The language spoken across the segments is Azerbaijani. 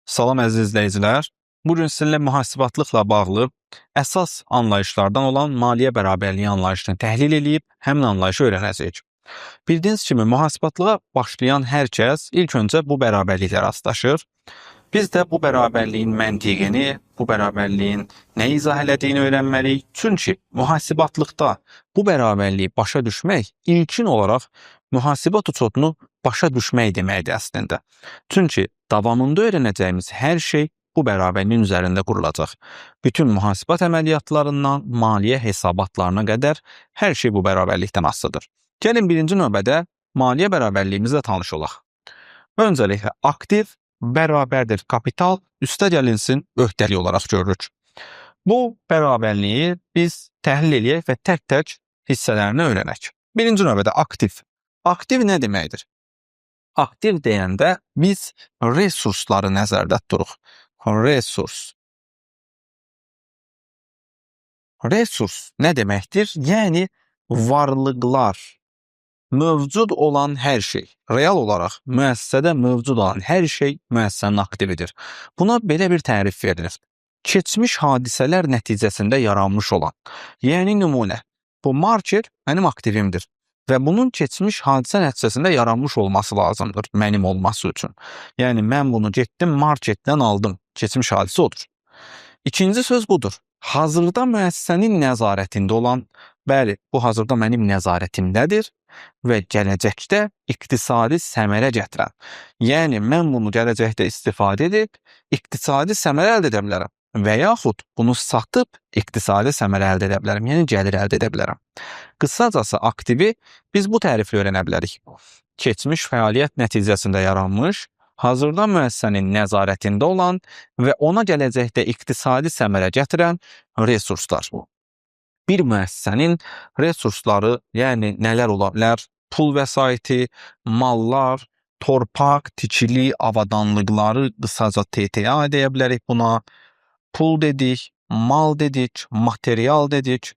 Salam əziz izləyicilər. Bu gün sizinlə mühasibatlıqla bağlı əsas anlayışlardan olan maliyyə bərabərliyi anlayışını təhlil edib həmin anlayışı öyrənəcəyik. Bildiyiniz kimi mühasibatlığa başlayan hər kəs ilk öncə bu bərabərliklə rastlaşır. Biz də bu bərabərliyin məntiqini, bu bərabərliyin nə izah elədiyini öyrənməliyik. Çünki mühasibatlıqda bu bərabərliyi başa düşmək ilkin olaraq mühasibat uçotunu başa düşmək deməkdir əslində. Çünki davamında öyrənəcəyimiz hər şey bu bərabərliyin üzərində qurulacaq. Bütün mühasibat əməliyyatlarından maliyyə hesabatlarına qədər hər şey bu bərabərlikdən asılıdır. Gəlin birinci növbədə maliyyə bərabərliyimizlə tanış olaq. Öncəliklə aktiv bərabərdir kapital üstə gəlinsin öhdəlik olaraq görürük. Bu bərabərliyi biz təhlil edək və tək-tək hissələrini öyrənək. Birinci növbədə aktiv. Aktiv nə deməkdir? Aktiv deyəndə biz resursları nəzərdə tuturuq. Resurs. Resurs nə deməkdir? Yəni varlıqlar, mövcud olan hər şey, real olaraq müəssisədə mövcud olan hər şey müəssisənin aktividir. Buna belə bir tərif verilir. Keçmiş hadisələr nəticəsində yaranmış olan, yəni nümunə. Bu marker mənim aktivimdir və bunun keçmiş hadisə nəticəsində yaranmış olması lazımdır mənim olması üçün. Yəni mən bunu getdim marketdən aldım, keçmiş hadisə odur. İkinci söz budur. Hazırda müəssisənin nəzarətində olan, bəli, bu hazırda mənim nəzarətimdədir və gələcəkdə iqtisadi səmərə gətirən. Yəni mən bunu gələcəkdə istifadə edib iqtisadi səmərə əldə edə bilərəm və yaxud bunu satıb iqtisadi səmərə əldə edə bilərəm, yəni gəlir əldə edə bilərəm. Qısacası aktivi biz bu təriflə öyrənə bilərik. Keçmiş fəaliyyət nəticəsində yaranmış, hazırda müəssisənin nəzarətində olan və ona gələcəkdə iqtisadi səmərə gətirən resurslar. Bir müəssisənin resursları, yəni nələr ola bilər? Pul vəsaiti, mallar, torpaq, tikili, avadanlıqları qısaca TTA deyə bilərik buna. Pul dedik, mal dedik, material dedik.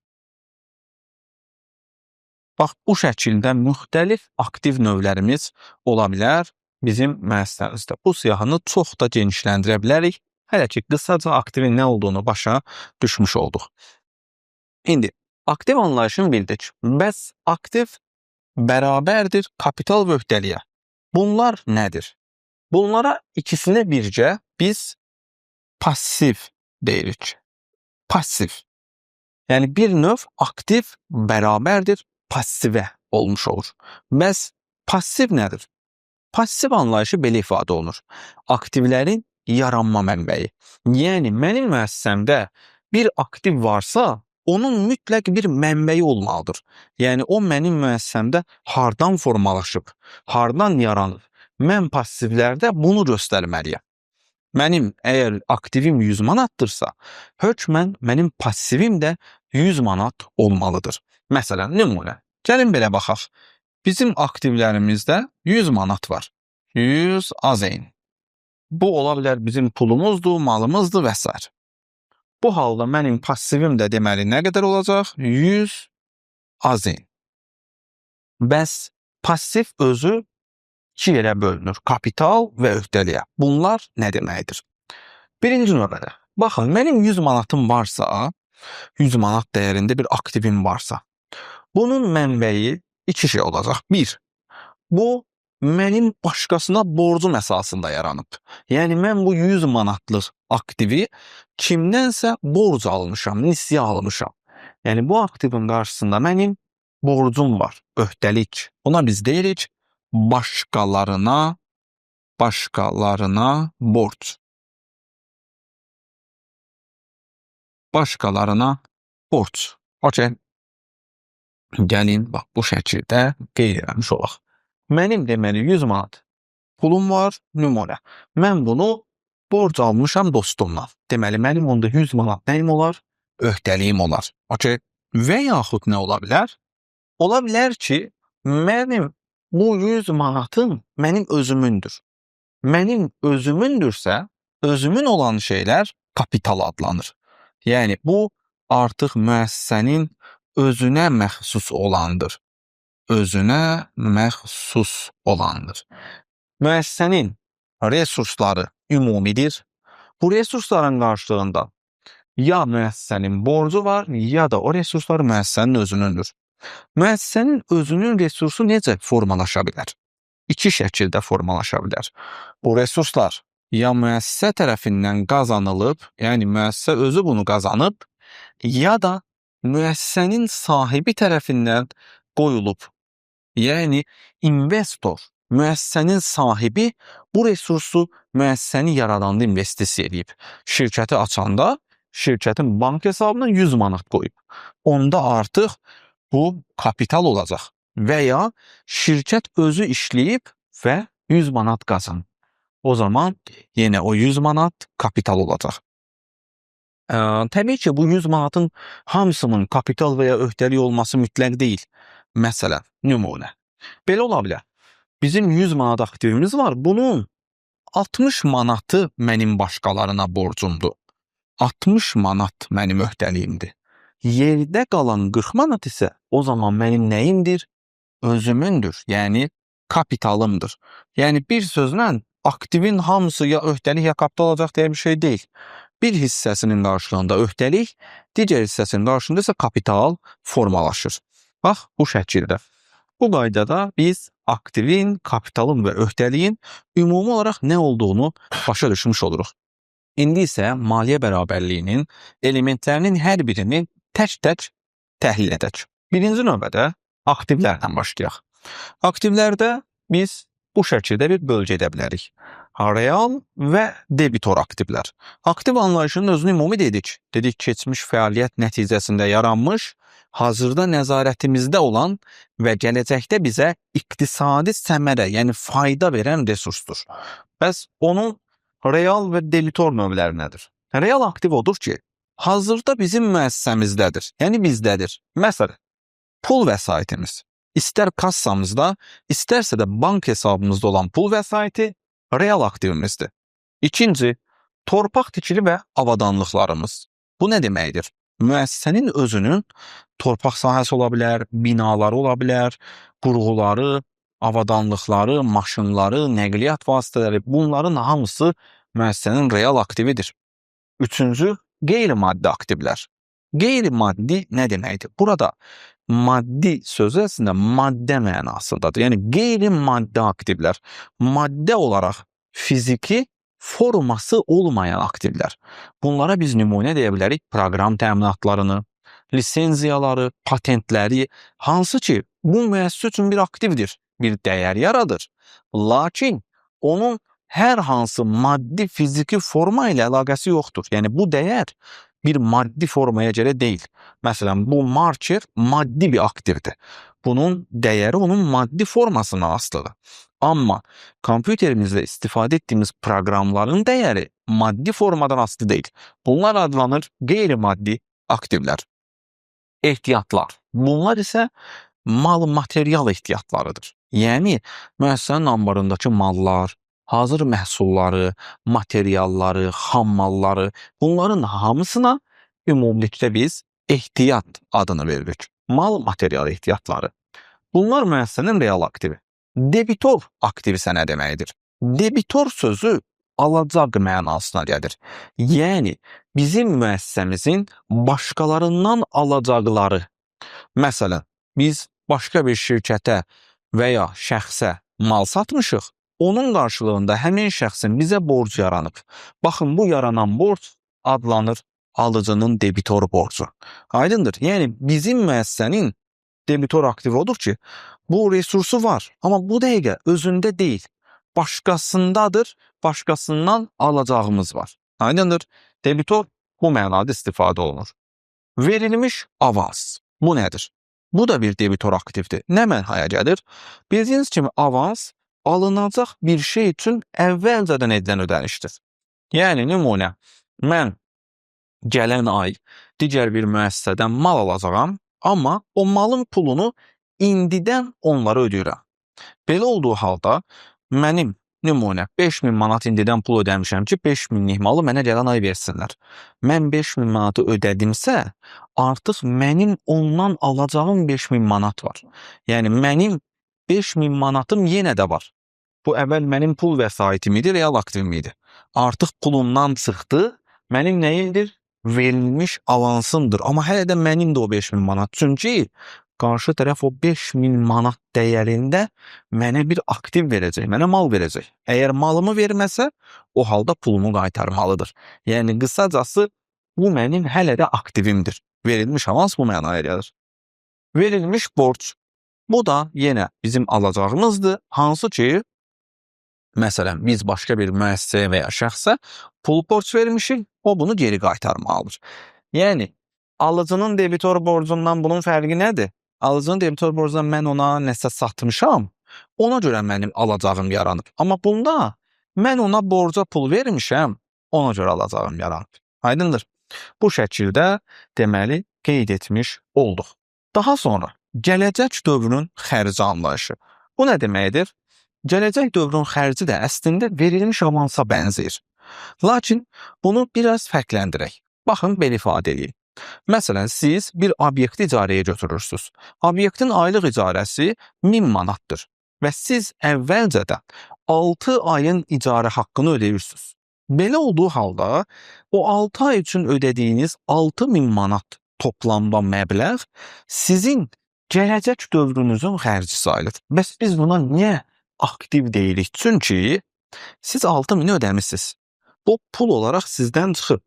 Bax, bu şəkildə müxtəlif aktiv növlərimiz ola bilər bizim müəssisəmizdə. Bu siyahını çox da genişləndirə bilərik. Hələ ki, qısaca aktivin nə olduğunu başa düşmüş olduq. İndi, aktiv anlayışını bildik. Bəs aktiv bərabərdir kapital və öhdəliyə. Bunlar nədir? Bunlara ikisinə bircə biz pasiv deyirik. Pasiv. Yəni bir növ aktiv bərabərdir passivə olmuş olur. Bəs pasiv nədir? Pasiv anlayışı belə ifadə olunur. Aktivlərin yaranma mənbəyi. Yəni mənim müəssisəmdə bir aktiv varsa, onun mütləq bir mənbəyi olmalıdır. Yəni o mənim müəssisəmdə hardan formalaşıb, hardan yaranıb. Mən passivlərdə bunu göstərməliyəm. Mənim əgər aktivim 100 manatdırsa, hökmən mənim passivim də 100 manat olmalıdır. Məsələn, nümunə. Gəlin belə baxaq. Bizim aktivlərimizdə 100 manat var. 100 AZN. Bu ola bilər bizim pulumuzdur, malımızdır və s. Bu halda mənim passivim də deməli nə qədər olacaq? 100 AZN. Bəs passiv özü iki yerə bölünür. Kapital və öhdəliyə. Bunlar nə deməkdir? Birinci növbədə. Baxın, mənim 100 manatım varsa, 100 manat dəyərində bir aktivim varsa, bunun mənbəyi iki şey olacaq. Bir, bu mənim başqasına borcum əsasında yaranıb. Yəni mən bu 100 manatlıq aktivi kimdənsə borc almışam, nisyə almışam. Yəni bu aktivin qarşısında mənim borcum var, öhdəlik. Buna biz deyirik başqalarına borc. Başqalarına borc. Okey. Gəlin, bax, bu şəkildə qeyd eləmiş olaq. Mənim deməli 100 manat pulum var, nümunə. Mən bunu borc almışam dostumdan. Deməli, mənim onda 100 manat nəyim olar? Öhdəliyim olar. Okey. Və yaxud nə ola bilər? Ola bilər ki, mənim bu 100 manatım mənim özümündür. Mənim özümündürsə, özümün olan şeylər kapital adlanır. Yəni, bu artıq müəssisənin özünə məxsus olandır. Özünə məxsus olandır. Müəssisənin resursları ümumidir. Bu resursların qarşılığında ya müəssisənin borcu var, ya da o resurslar müəssisənin özünündür. Müəssisənin özünün resursu necə formalaşa bilər? İki şəkildə formalaşa bilər. Bu resurslar ya müəssisə tərəfindən qazanılıb, yəni müəssisə özü bunu qazanıb, ya da müəssisənin sahibi tərəfindən qoyulub. Yəni investor, müəssisənin sahibi bu resursu müəssisəni yaradanda investisiya edib. Şirkəti açanda şirkətin bank hesabına 100 manat qoyub. Onda artıq bu kapital olacaq və ya şirkət özü işləyib və 100 manat qazanıb. O zaman yenə o 100 manat kapital olacaq. Təbii ki, bu 100 manatın hamısının kapital və ya öhdəlik olması mütləq deyil. Məsələn, nümunə. Belə ola bilər. Bizim 100 manat aktivimiz var. Bunun 60 manatı mənim başqalarına borcumdur. 60 manat mənim öhdəliyimdir. Yerdə qalan 40 manat isə o zaman mənim nəyimdir? Özümündür. Yəni kapitalımdır. Yəni bir sözlə aktivin hamısı ya öhdəlik ya kapital olacaq deyə bir şey deyil. Bir hissəsinin qarşılığında öhdəlik, digər hissəsinin qarşılığında isə kapital formalaşır. Bax, bu şəkildə. Bu qaydada biz aktivin, kapitalın və öhdəliyin ümumi olaraq nə olduğunu başa düşmüş oluruq. İndi isə maliyyə bərabərliyinin elementlərinin hər birini tək-tək təhlil edək. Birinci növbədə aktivlərdən başlayaq. Aktivlərdə biz bu şəkildə bir bölgə edə bilərik. Real və debitor aktivlər. Aktiv anlayışının özünü ümumi dedik. Dedik, keçmiş fəaliyyət nəticəsində yaranmış, hazırda nəzarətimizdə olan və gələcəkdə bizə iqtisadi səmərə, yəni fayda verən resursdur. Bəs onun real və debitor növləri nədir? Real aktiv odur ki, hazırda bizim müəssisəmizdədir, yəni bizdədir. Məsələn, pul vəsaitimiz. İstər kassamızda, istərsə də bank hesabımızda olan pul vəsaiti real aktivimizdir. İkinci, torpaq tikili və avadanlıqlarımız. Bu nə deməkdir? Müəssisənin özünün torpaq sahəsi ola bilər, binaları ola bilər, qurğuları, avadanlıqları, maşınları, nəqliyyat vasitələri, bunların hamısı müəssisənin real aktividir. Üçüncü, qeyri-maddi aktivlər. Qeyri-maddi nə deməkdir? Burada maddi sözü əslində maddə mənasındadır. Yəni qeyri-maddi aktivlər, maddə olaraq fiziki forması olmayan aktivlər. Bunlara biz nümunə deyə bilərik proqram təminatlarını, lisenziyaları, patentləri, hansı ki, bu müəssisə üçün bir aktivdir, bir dəyər yaradır. Lakin onun hər hansı maddi fiziki forma ilə əlaqəsi yoxdur. Yəni bu dəyər bir maddi formaya görə deyil. Məsələn, bu marker maddi bir aktivdir. Bunun dəyəri onun maddi formasına asılıdır. Amma kompüterimizdə istifadə etdiyimiz proqramların dəyəri maddi formadan asılı deyil. Bunlar adlanır qeyri-maddi aktivlər. Ehtiyatlar. Bunlar isə mal-material ehtiyatlarıdır. Yəni, müəssisənin anbarındakı mallar, hazır məhsulları, materialları, xam malları, bunların hamısına ümumilikdə biz ehtiyat adını veririk. Mal-material ehtiyatları. Bunlar müəssisənin real aktivi. Debitor aktivi isə nə deməkdir? Debitor sözü alacaq mənasına gəlir. Yəni, bizim müəssisəmizin başqalarından alacaqları. Məsələn, biz başqa bir şirkətə və ya şəxsə mal satmışıq, onun qarşılığında həmin şəxsin bizə borc yaranıb. Baxın, bu yaranan borc adlanır alıcının debitor borcu. Aydındır. Yəni, bizim müəssisənin debitor aktivi odur ki, bu resursu var, amma bu dəqiqə özündə deyil. Başqasındadır, başqasından alacağımız var. Aydındır. Debitor bu mənada istifadə olunur. Verilmiş avans. Bu nədir? Bu da bir debitor aktivdir. Nə mənaya gəlir? Bildiyiniz kimi avans alınacaq bir şey üçün əvvəlcədən edilən ödənişdir. Yəni, nümunə, mən gələn ay digər bir müəssisədən mal alacağam, amma o malın pulunu indidən onlara ödəyirəm. Belə olduğu halda mənim nümunə 5000 manat indidən pul ödəmişəm ki, 5000-lik malı mənə gələn ay versinlər. Mən 5000 manatı ödədimsə, artıq mənim ondan alacağım 5000 manat var. Yəni mənim 5000 manatım yenə də var. Bu əvvəl mənim pul vəsaitim idi, real aktivim idi. Artıq pulumdan çıxdı, mənim nəyimdir? Verilmiş avansımdır. Amma hələ də mənim də o 5000 manat. Çünki qarşı tərəf o 5000 manat dəyərində mənə bir aktiv verəcək, mənə mal verəcək. Əgər malımı verməsə, o halda pulumu qaytarmalıdır. Yəni qısacası bu mənim hələ də aktivimdir. Verilmiş avans bu mənaya gəlir. Verilmiş borc. Bu da yenə bizim alacağımızdır. Hansı ki, məsələn, biz başqa bir müəssisəyə və ya şəxsə pul borc vermişik, o bunu geri qaytarmalıdır. Yəni, alıcının debitor borcundan bunun fərqi nədir? Alıcının debitor borcundan mən ona nəsə satmışam, ona görə mənim alacağım yaranıb. Amma bunda mən ona borca pul vermişəm, ona görə alacağım yaranıb. Aydındır. Bu şəkildə deməli qeyd etmiş olduq. Daha sonra gələcək dövrün xərci anlayışı. Bu nə deməkdir? Gələcək dövrün xərci də əslində verilmiş avansa bənzəyir. Lakin bunu biraz fərqləndirək. Baxın, belə ifadə edeyim. Məsələn, siz bir obyekti icarəyə götürürsünüz. Obyektin aylıq icarəsi 1000 manatdır və siz əvvəlcədən 6 ayın icarə haqqını ödəyirsiniz. Belə olduğu halda o 6 ay üçün ödədiyiniz 6000 manat toplamda məbləğ sizin gələcək dövrünüzün xərci sayılır. Bəs biz buna niyə aktiv deyirik? Çünki siz 6000'i ödəmişsiniz. Bu pul olaraq sizdən çıxıb,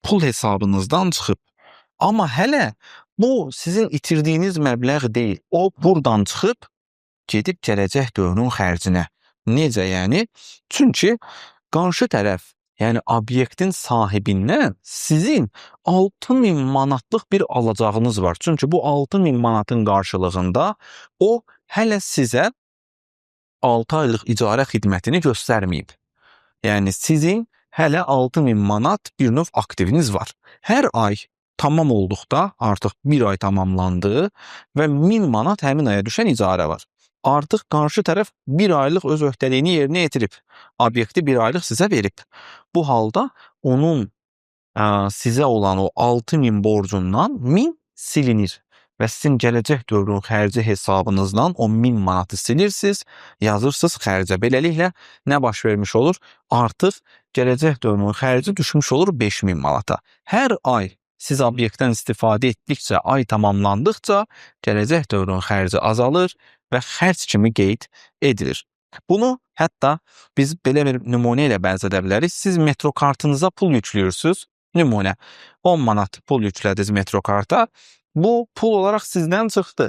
pul hesabınızdan çıxıb. Amma hələ bu sizin itirdiyiniz məbləğ deyil. O buradan çıxıb, gedib gələcək dövrün xərcinə. Necə yəni? Çünki qarşı tərəf, yəni obyektin sahibindən sizin 6000 manatlıq bir alacağınız var. Çünki bu 6000 manatın qarşılığında o hələ sizə 6 aylıq icarə xidmətini göstərməyib. Yəni sizin hələ 6000 manat bir növ aktiviniz var. Hər ay tamam olduqda artıq bir ay tamamlandı və 1000 manat həmin aya düşən icarə var. Artıq qarşı tərəf bir aylıq öz öhdəliyini yerinə yetirib. Obyekti bir aylıq sizə verib. Bu halda onun sizə olan o 6000 borcundan 1000 silinir. Və sizin gələcək dövrün xərci hesabınızdan o 1000 manatı silirsiniz, yazırsınız xərcə. Beləliklə nə baş vermiş olur? Artıq gələcək dövrün xərci düşmüş olur 5000 manata. Hər ay siz obyektdən istifadə etdikcə, ay tamamlandıqca gələcək dövrün xərci azalır və xərc kimi qeyd edilir. Bunu hətta biz belə bir nümunə ilə bənzə edə bilərik. Siz metro kartınıza pul yüklüyorsunuz. Nümunə 10 manat pul yüklədiniz metro karta. Bu pul olaraq sizdən çıxdı.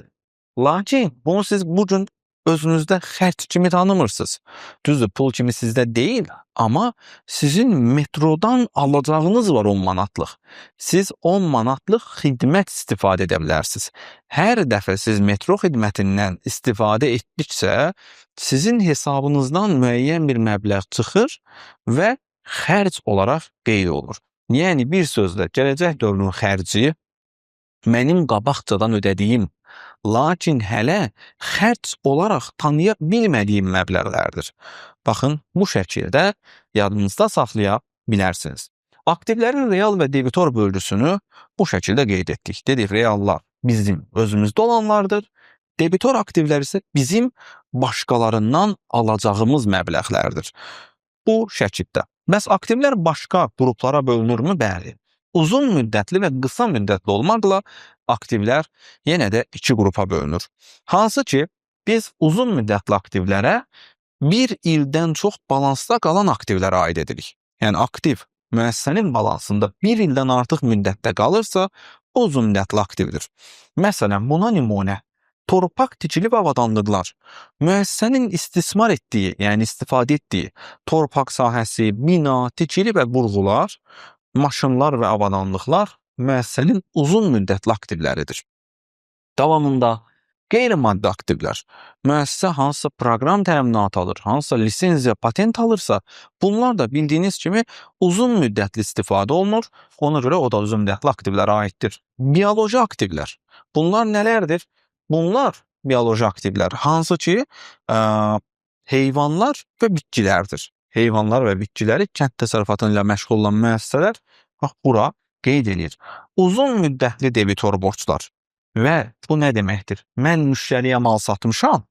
Lakin bunu siz bugün özünüzdə xərc kimi tanımırsınız. Düzdür, pul kimi sizdə deyil, amma sizin metrodan alacağınız var 10 manatlıq. Siz 10 manatlıq xidmət istifadə edə bilərsiniz. Hər dəfə siz metro xidmətindən istifadə etdikcə sizin hesabınızdan müəyyən bir məbləğ çıxır və xərc olaraq qeyd olunur. Yəni bir sözlə gələcək dövrün xərci mənim qabaqcadan ödədiyim, lakin hələ xərc olaraq tanıya bilmədiyim məbləğlərdir. Baxın, bu şəkildə yadınızda saxlaya bilərsiniz. Aktivlərin real və debitor bölgüsünü bu şəkildə qeyd etdik. Dedik, reallar bizim özümüzdə olanlardır. Debitor aktivlər isə bizim başqalarından alacağımız məbləğlərdir. Bu şəkildə. Bəs aktivlər başqa qruplara bölünürmü? Bəli. Uzun müddətli və qısa müddətli olmaqla aktivlər yenə də iki qrupa bölünür. Hansı ki, biz uzun müddətli aktivlərə bir ildən çox balansda qalan aktivlərə aid edirik. Yəni aktiv müəssisənin balansında bir ildən artıq müddətdə qalırsa, uzun müddətli aktivdir. Məsələn, buna nümunə torpaq tikili və avadanlıqlar. Müəssisənin istismar etdiyi, yəni istifadə etdiyi torpaq sahəsi, bina, tikili və qurğular, maşınlar və avadanlıqlar müəssisənin uzun müddətli aktivləridir. Davamında qeyri-maddi aktivlər. Müəssisə hansısa proqram təminatı alır, hansısa lisenziya, patent alırsa, bunlar da bildiyiniz kimi uzun müddətli istifadə olunur. Ona görə o da uzun müddətli aktivlərə aiddir. Bioloji aktivlər. Bunlar nələrdir? Bunlar bioloji aktivlər. Hansı ki, heyvanlar və bitkilərdir. Heyvanlar və bitkiləri kənd təsərrüfatı ilə məşğul olan müəssisələr bax bura qeyd edir. Uzun müddətli debitor borclar. Və bu nə deməkdir? Mən müştəriyə mal satmışam,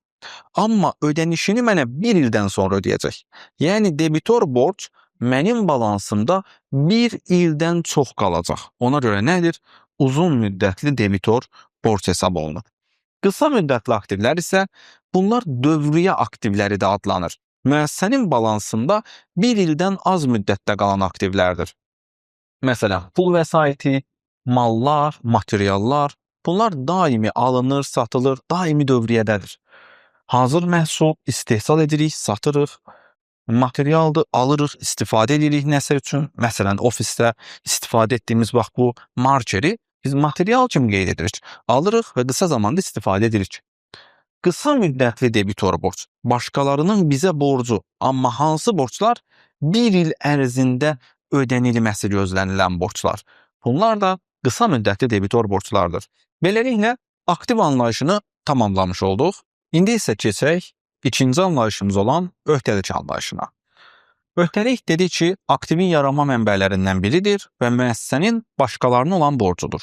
Amma ödənişini mənə 1 ildən sonra ödəyəcək. Yəni debitor borc mənim balansımda 1 ildən çox qalacaq. Ona görə nədir? Uzun müddətli debitor borc hesab olunur. Qısa müddətli aktivlər isə bunlar dövriyyə aktivləri də adlanır. Müəssisənin balansında 1 ildən az müddətdə qalan aktivlərdir. Məsələn, pul vəsaiti, mallar, materiallar, bunlar daimi alınır, satılır, daimi dövriyyədədir. Hazır məhsul istehsal edirik, satırıq, materialdır, alırıq, istifadə edirik nəsə üçün. Məsələn, ofisdə istifadə etdiyimiz bax bu markeri biz material kimi qeyd edirik. Alırıq və qısa zamanda istifadə edirik. Qısa müddətli debitor borc, başqalarının bizə borcu, amma hansı borclar 1 il ərzində ödənilməsi gözlənilən borclar. Bunlar da qısa müddətli debitor borclardır. Beləliklə, aktiv anlayışını tamamlamış olduq. İndi isə keçək ikinci anlayışımız olan öhdəlik anlayışına. Öhdəlik dedik ki, aktivin yaranma mənbələrindən biridir və müəssisənin başqalarına olan borcudur.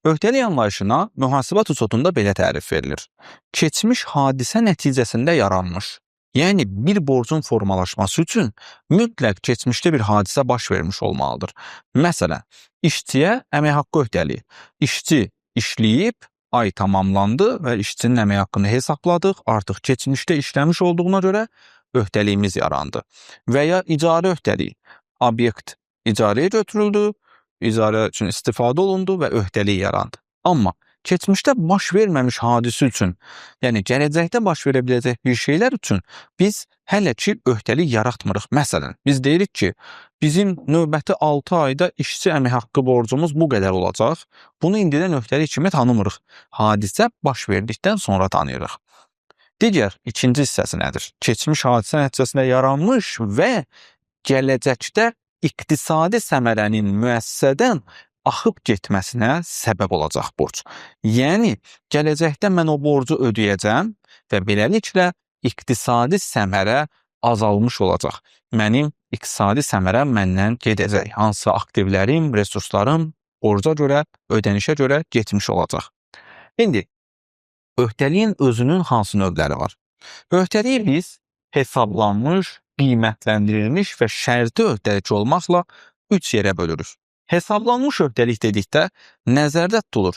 Öhdəlik anlayışına mühasibat üsulunda belə tərif verilir. Keçmiş hadisə nəticəsində yaranmış, yəni bir borcun formalaşması üçün mütləq keçmişdə bir hadisə baş vermiş olmalıdır. Məsələn, işçiyə əmək haqqı öhdəliyi. İşçi işləyib, ay tamamlandı və işçinin əmək haqqını hesabladıq, artıq keçmişdə işləmiş olduğuna görə öhdəliyimiz yarandı. Və ya icarə öhdəliyi. Obyekt icarəyə götürüldü, icarə üçün istifadə olundu və öhdəlik yarandı. Amma keçmişdə baş verməmiş hadisə üçün, yəni gələcəkdə baş verə biləcək bir şeylər üçün biz hələ ki öhdəlik yaratmırıq. Məsələn, biz deyirik ki, bizim növbəti 6 ayda işçi əmək haqqı borcumuz bu qədər olacaq. Bunu indidən öhdəlik kimi tanımırıq. Hadisə baş verdikdən sonra tanıyırıq. Digər ikinci hissəsi nədir? Keçmiş hadisə nəticəsində yaranmış və gələcəkdə iqtisadi səmərənin müəssisədən axıb getməsinə səbəb olacaq borc. Yəni, gələcəkdə mən o borcu ödəyəcəm və beləliklə iqtisadi səmərə azalmış olacaq. Mənim iqtisadi səmərəm məndən gedəcək. Hansı aktivlərim, resurslarım borca görə, ödənişə görə getmiş olacaq. İndi, öhdəliyin özünün hansı növləri var? Öhdəliyi biz hesablanmış, qiymətləndirilmiş və şərti öhdəlik olmaqla 3 yerə bölürük. Hesablanmış öhdəlik dedikdə nəzərdə tutulur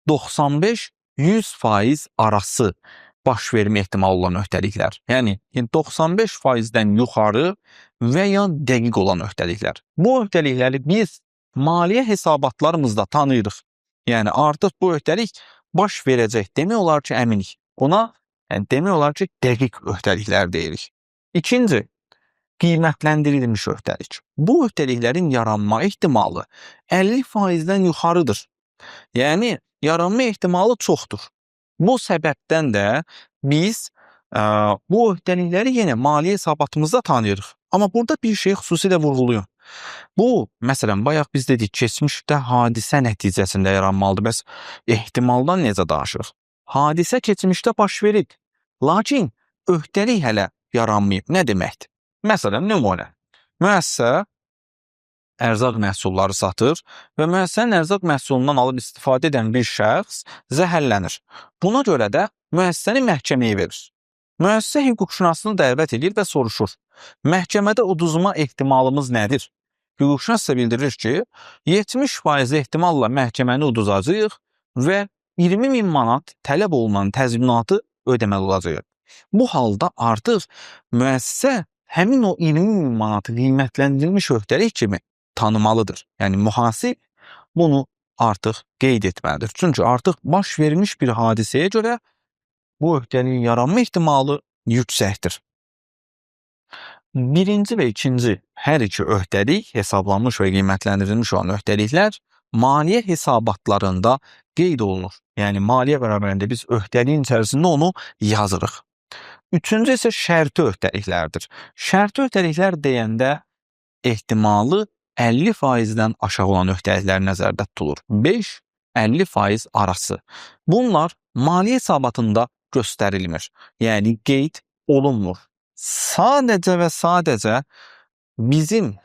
95-100% arası baş vermə ehtimalı olan öhdəliklər. Yəni 95%-dən yuxarı və ya dəqiq olan öhdəliklər. Bu öhdəlikləri biz maliyyə hesabatlarımızda tanıyırıq. Yəni artıq bu öhdəlik baş verəcək. Demək olar ki, əminik. Buna demək olar ki, dəqiq öhdəliklər deyirik. İkinci, qiymətləndirilmiş öhdəlik. Bu öhdəliklərin yaranma ehtimalı 50%-dən yuxarıdır. Yəni, yaranma ehtimalı çoxdur. Bu səbəbdən də biz bu öhdəlikləri yenə maliyyə hesabatımızda tanıyırıq. Amma burada bir şey xüsusilə vurğuluyum. Bu, məsələn, bayaq biz dedik, keçmişdə hadisə nəticəsində yaranmalıdır. Bəs ehtimaldan necə danışırıq? Hadisə keçmişdə baş verib, lakin öhdəlik hələ yaranmayıb. Nə deməkdir? Məsələn, nümunə. Müəssisə ərzaq məhsulları satır və müəssisənin ərzaq məhsulundan alıb istifadə edən bir şəxs zəhərlənir. Buna görə də müəssisəni məhkəməyə verir. Müəssisə hüquqşünasını dəvət edir və soruşur. Məhkəmədə uduzma ehtimalımız nədir? Hüquqşünas isə bildirir ki, 70% ehtimalla məhkəməni uduzacağıq və 20.000 manat tələb olunan təzminatı ödəməli olacaq. Bu halda artıq müəssisə həmin o 20.000 manatı qiymətləndirilmiş öhdəlik kimi tanımalıdır. Yəni mühasib bunu artıq qeyd etməlidir. Çünki artıq baş vermiş bir hadisəyə görə bu öhdəliyin yaranma ehtimalı yüksəkdir. Birinci və ikinci hər iki öhdəlik, hesablanmış və qiymətləndirilmiş olan öhdəliklər maliyyə hesabatlarında qeyd olunur. Yəni maliyyə bərabərində biz öhdəliyin içərisində onu yazırıq. Üçüncü isə şərti öhdəliklərdir. Şərti öhdəliklər deyəndə ehtimalı 50%-dən aşağı olan öhdəliklər nəzərdə tutulur. 5-50% arası. Bunlar maliyyə hesabatında göstərilmir. Yəni qeyd olunmur. Sadəcə və sadəcə bizim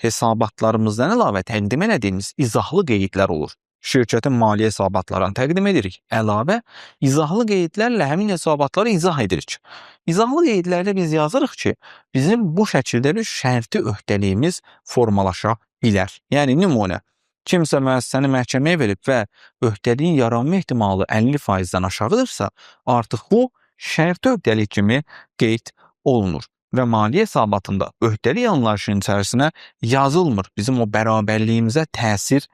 hesabatlarımızdan əlavə təqdim etdiyimiz izahlı qeydlər olur. şirkətin maliyyə hesabatlarını təqdim edirik. Əlavə izahlı qeydlərlə həmin hesabatları izah edirik. İzahlı qeydlərdə biz yazırıq ki, bizim bu şəkildə bir şərti öhdəliyimiz formalaşa bilər. Yəni nümunə, kimsə müəssisəni məhkəməyə verib və öhdəliyin yaranma ehtimalı 50%-dən aşağıdırsa, artıq bu şərti öhdəlik kimi qeyd olunur və maliyyə hesabatında öhdəlik anlayışının içərisinə yazılmır. Bizim o bərabərliyimizə təsir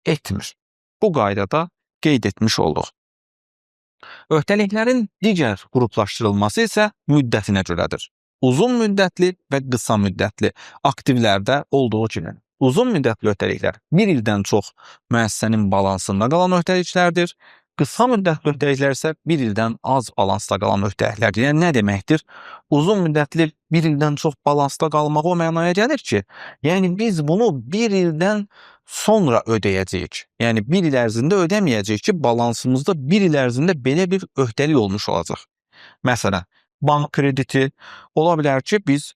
etmir. Bu qaydada qeyd etmiş olduq. Öhdəliklərin digər qruplaşdırılması isə müddətinə görədir. Uzun müddətli və qısa müddətli aktivlərdə olduğu kimi. Uzun müddətli öhdəliklər 1 ildən çox müəssisənin balansında qalan öhdəliklərdir. Qısa müddətli öhdəliklər isə 1 ildən az balansda qalan öhdəliklərdir. Yəni nə deməkdir? Uzun müddətli 1 ildən çox balansda qalmaq o mənaya gəlir ki, yəni biz bunu 1 ildən sonra ödəyəcəyik. Yəni 1 il ərzində ödəməyəcəyik ki, balansımızda 1 il ərzində belə bir öhdəlik olmuş olacaq. Məsələn, bank krediti ola bilər ki, biz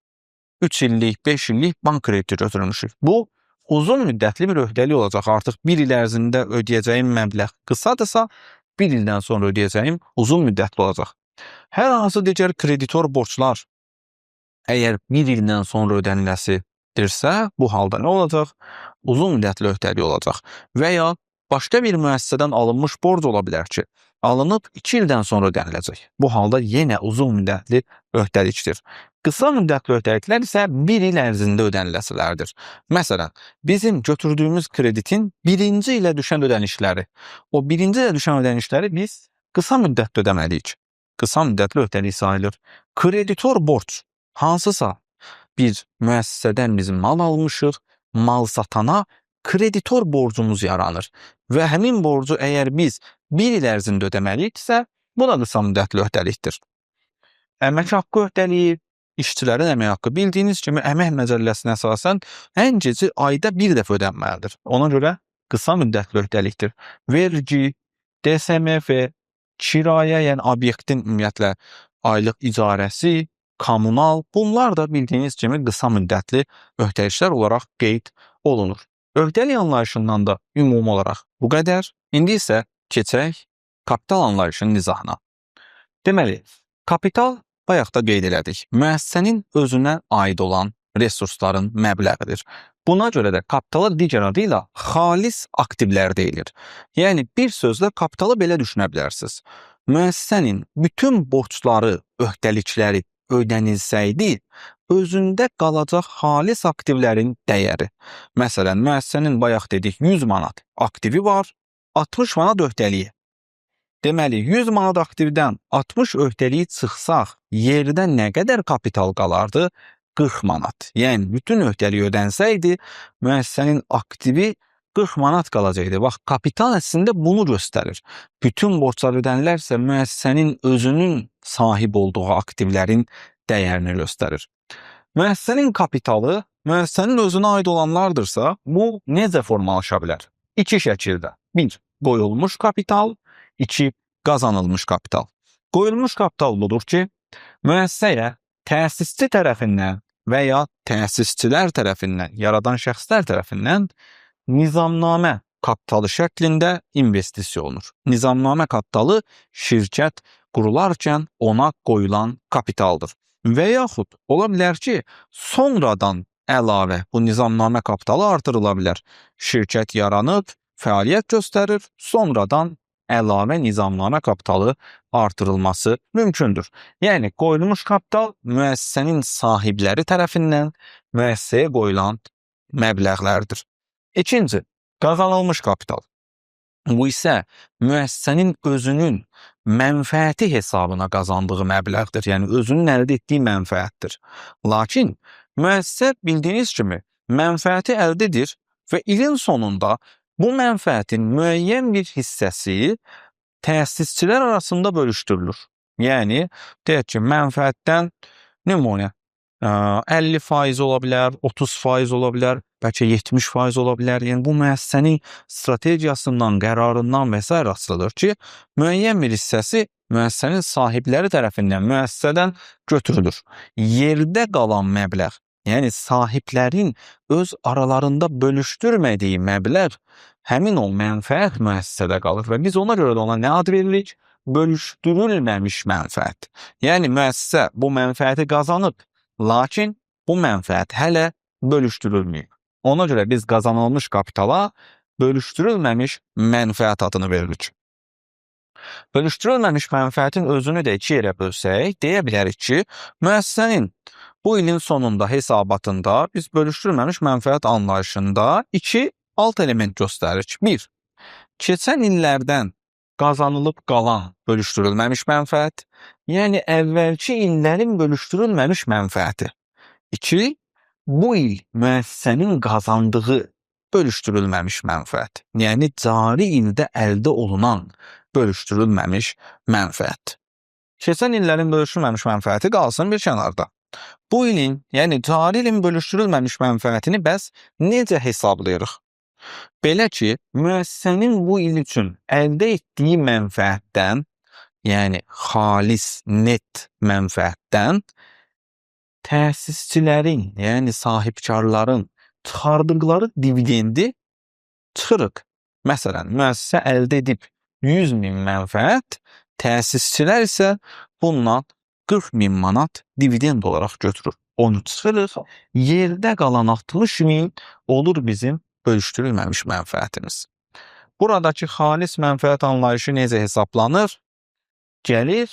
3 illik, 5 illik bank krediti götürmüşük. Bu uzun müddətli bir öhdəlik olacaq. Artıq 1 il ərzində ödəyəcəyim məbləğ qısadırsa, 1 ildən sonra ödəyəcəyim uzun müddətli olacaq. Hər hansı digər kreditor borclar əgər 1 ildən sonra ödəniləsidirsə, bu halda nə olacaq? Uzun müddətli öhdəlik olacaq. Və ya başqa bir müəssisədən alınmış borc ola bilər ki, alınıb 2 ildən sonra ödəniləcək. Bu halda yenə uzun müddətli öhdəlikdir. Qısa müddətli öhdəliklər isə 1 il ərzində ödəniləsilərdir. Məsələn, bizim götürdüyümüz kreditin 1-ci ilə düşən ödənişləri, o 1-ci ilə düşən ödənişləri biz qısa müddətli ödəməliyik. Qısa müddətli öhdəlik sayılır. Kreditor borc hansısa bir müəssisədən biz mal almışıq, mal satana kreditor borcumuz yaranır və həmin borcu əgər biz 1 il ərzində ödəməliyiksə, bu da qısa müddətli öhdəlikdir. Əmək haqqı öhdəliyi, işçilərin əmək haqqı bildiyiniz kimi əmək məcəlləsinə əsasən ən gecə ayda bir dəfə ödənməlidir. Ona görə qısa müddətli öhdəlikdir. Vergi, DSMF, kirayə, yəni obyektin ümumiyyətlə aylıq icarəsi, kommunal, bunlar da bildiyiniz kimi qısa müddətli öhdəliklər olaraq qeyd olunur. Öhdəlik anlayışından da ümumi olaraq bu qədər. İndi isə keçək kapital anlayışının izahına. Deməli, kapital bayaq da qeyd elədik. Müəssisənin özünə aid olan resursların məbləğidir. Buna görə də kapitala digər adı ilə xalis aktivlər deyilir. Yəni bir sözlə kapitalı belə düşünə bilərsiniz. Müəssisənin bütün borcları, öhdəlikləri ödənilsəydi, özündə qalacaq xalis aktivlərin dəyəri. Məsələn, müəssisənin bayaq dedik 100 manat aktivi var, 60 manat öhdəliyi. Deməli, 100 manat aktivdən 60 öhdəliyi çıxsaq, yerdə nə qədər kapital qalardı? 40 manat. Yəni, bütün öhdəlik ödənsəydi, müəssisənin aktivi 40 manat qalacaqdı. Bax, kapital əslində bunu göstərir. Bütün borclar ödənilərsə, müəssisənin özünün sahib olduğu aktivlərin dəyərini göstərir. Müəssisənin kapitalı, müəssisənin özünə aid olanlardırsa, bu necə formalaşa bilər? 2 şəkildə. 1. Qoyulmuş kapital, 2. Qazanılmış kapital. Qoyulmuş kapital budur ki, müəssisəyə təsisçi tərəfindən və ya təsisçilər tərəfindən, yaradan şəxslər tərəfindən nizamnamə kapitalı şəklində investisiya olunur. Nizamnamə kapitalı şirkət qurularkən ona qoyulan kapitaldır. Və yaxud ola bilər ki, sonradan əlavə bu nizamnamə kapitalı artırıla bilər. Şirkət yaranıb, fəaliyyət göstərir, sonradan əlavə nizamnamə kapitalı artırılması mümkündür. Yəni, qoyulmuş kapital müəssisənin sahibləri tərəfindən müəssisəyə qoyulan məbləğlərdir. İkinci, qazanılmış kapital. Bu isə müəssisənin özünün mənfəəti hesabına qazandığı məbləğdir. Yəni, özünün əldə etdiyi mənfəətdir. Lakin müəssisə bildiyiniz kimi mənfəəti əldə edir və ilin sonunda bu mənfəətin müəyyən bir hissəsi təsisçilər arasında bölüşdürülür. Yəni, deyək ki, mənfəətdən nümunə 50% ola bilər, 30% ola bilər, bəlkə 70% ola bilər. Yəni, bu müəssisənin strategiyasından, qərarından və s. asılıdır ki, müəyyən bir hissəsi müəssisənin sahibləri tərəfindən müəssisədən götürülür. Yerdə qalan məbləğ, yəni sahiblərin öz aralarında bölüşdürmədiyi məbləğ həmin o mənfəət müəssisədə qalır və biz ona görə də ona nə ad veririk? Bölüşdürülməmiş mənfəət. Yəni müəssisə bu mənfəəti qazanıb, lakin bu mənfəət hələ bölüşdürülməyib. Ona görə biz qazanılmış kapitala bölüşdürülməmiş mənfəət adını veririk. Bölüşdürülməmiş mənfəətin özünü də 2 yerə bölsək, deyə bilərik ki, müəssisənin bu ilin sonunda hesabatında biz bölüşdürülməmiş mənfəət anlayışında 2 alt element göstəririk. 1. Keçən illərdən qazanılıb qalan bölüşdürülməmiş mənfəət, yəni əvvəlki illərin bölüşdürülməmiş mənfəəti. 2. Bu il müəssisənin qazandığı bölüşdürülməmiş mənfəət, yəni cari ildə əldə olunan bölüşdürülməmiş mənfəət. Keçən illərin bölüşdürülməmiş mənfəəti qalsın bir kənarda. Bu ilin, yəni cari ilin bölüşdürülməmiş mənfəətini bəs necə hesablayırıq? Belə ki, müəssisənin bu il üçün əldə etdiyi mənfəətdən, yəni xalis net mənfəətdən təsisçilərin, yəni sahibkarların çıxardıqları dividendi çıxırıq. Məsələn, müəssisə əldə edib 100.000 mənfəət, təsisçilər isə bundan 40.000 manat dividend olaraq götürür. Onu çıxırıq, yerdə qalan 60.000 olur bizim bölüşdürülməmiş mənfəətimiz. Buradakı xalis mənfəət anlayışı necə hesablanır? Gəlir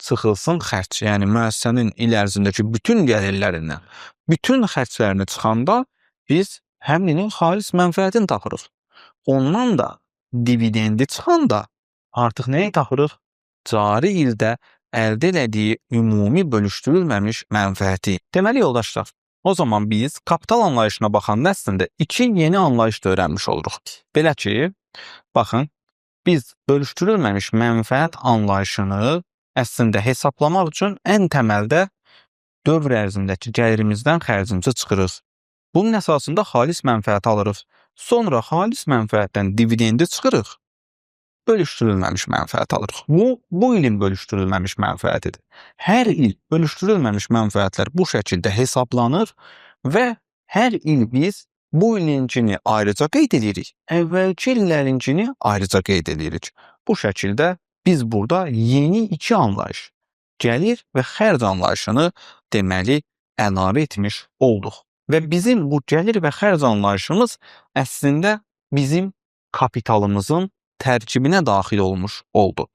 çıxılsın xərc, yəni müəssisənin il ərzindəki bütün gəlirlərindən, bütün xərclərini çıxanda biz həminin xalis mənfəətini tapırıq. Ondan da dividendi çıxanda artıq nəyi tapırıq? Cari ildə əldə elədiyi ümumi bölüşdürülməmiş mənfəəti. Deməli yoldaşlar, o zaman biz kapital anlayışına baxanda əslində 2 yeni anlayış da öyrənmiş oluruq. Belə ki, baxın, biz bölüşdürülməmiş mənfəət anlayışını əslində hesablamaq üçün ən təməldə dövr ərzindəki gəlirimizdən xərcimizi çıxırıq. Bunun əsasında xalis mənfəət alırıq. Sonra xalis mənfəətdən dividendi çıxırıq. Bölüşdürülməmiş mənfəət alırıq. Bu ilin bölüşdürülməmiş mənfəətidir. Hər il bölüşdürülməmiş mənfəətlər bu şəkildə hesablanır və hər il biz bu ilinkini ayrıca qeyd edirik, əvvəlki illərinkini ayrıca qeyd edirik. Bu şəkildə biz burada yeni 2 anlayış, gəlir və xərc anlayışını deməli əlavə etmiş olduq. Və bizim bu gəlir və xərc anlayışımız əslində bizim kapitalımızın tərkibinə daxil olmuş oldu.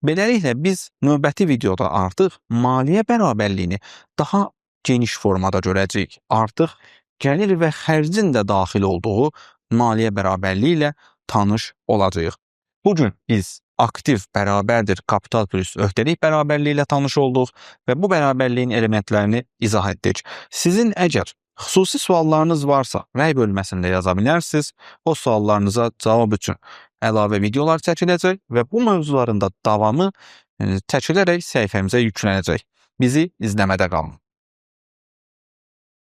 Beləliklə biz növbəti videoda artıq maliyyə bərabərliyini daha geniş formada görəcəyik. Artıq gəlir və xərcin də daxil olduğu maliyyə bərabərliyi ilə tanış olacağıq. Bugün biz aktiv bərabərdir kapital plus öhdəlik bərabərliyi ilə tanış olduq və bu bərabərliyin elementlərini izah etdik. Sizin əgər xüsusi suallarınız varsa rəy bölməsində yaza bilərsiniz. O suallarınıza cavab üçün əlavə videolar çəkiləcək və bu mövzuların da davamı çəkilərək səhifəmizə yüklənəcək. Bizi izləmədə qalın.